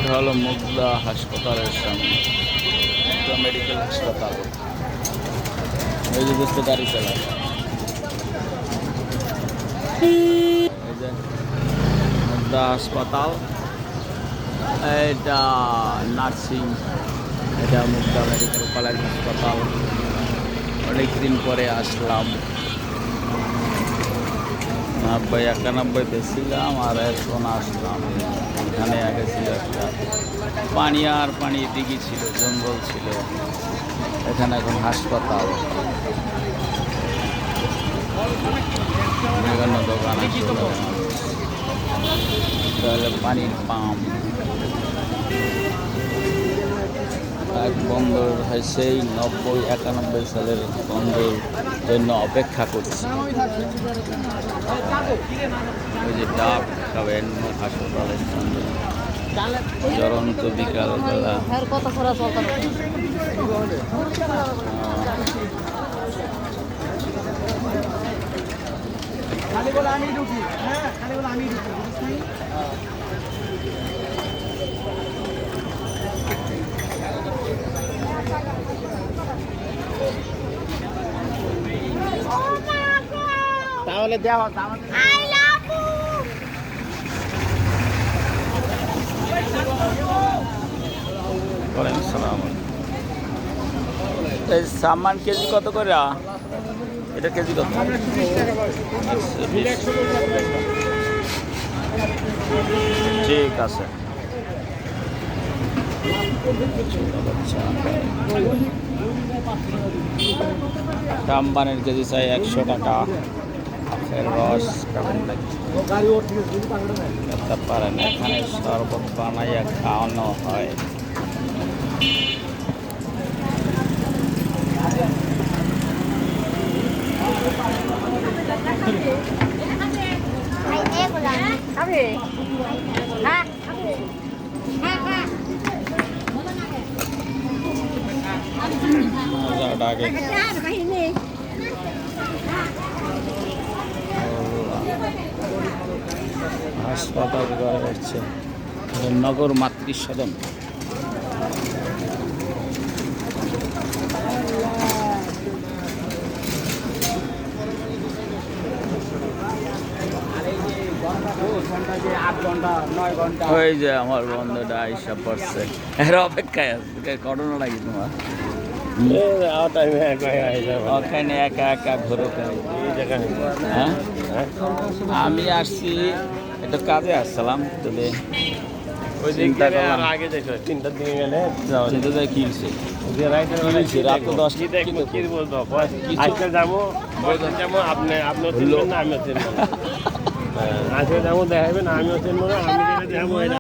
এটা হলো মুগদা হাসপাতালের সামনে, মুগদা মেডিকেল হাসপাতাল। এই যে বুঝতে গাড়ি চালায়, এই যে মুগদা হাসপাতাল, এটা নার্সিং, এটা মুগদা মেডিকেল কলেজ হাসপাতাল। অনেকদিন পরে আসলাম, 90-91-তে ছিলাম আর এখন আসলাম। এখানে আগে ছিল একটা পানি আর পানি, দিঘি ছিল, জঙ্গল ছিল, এখানে এখন হাসপাতাল। বিভিন্ন দোকান আছে, তাহলে পানির পাম্প এক বন্দর হয়, সেই 90-91 সালের বন্দর জন্য অপেক্ষা করছি। ওই যে ডাব খাবেন হাসপাতালের সামনে, জ্বলন্ত বিকালবেলা। তাহলে দেওয়া এই সামান কেজি কত করে? এটা কেজি কত? ঠিক আছে। রামবানের কেজি চাই 100 টাকা। রস খাবেন নাকি? খেতে পারেন, এখানে শরবত বানাইয়া খাওয়ানো হয়। হাসপাতাল গড়ে উঠছে, নগর মাতৃসদন। ওই যে আমার বন্ধুটা আইসা পড়ছে, এর অপেক্ষায় আছে। করোনা নাকি তোমার? ওখানে একা একা ঘুরে। হ্যাঁ, আমি আসছি একটু কাজে আসছিলাম, তবে চিন্তা করলাম আগে দেখো 3টার দিকে গেলে চিন্তা কিনছে রাত 10টা কি বলতো আজকে যাবো, আপনি আপনিও চিনবেন না, আমিও চিনবো না। আজকে যাবো দেখাবেন, আমিও চিনবো না, আমি যাবো।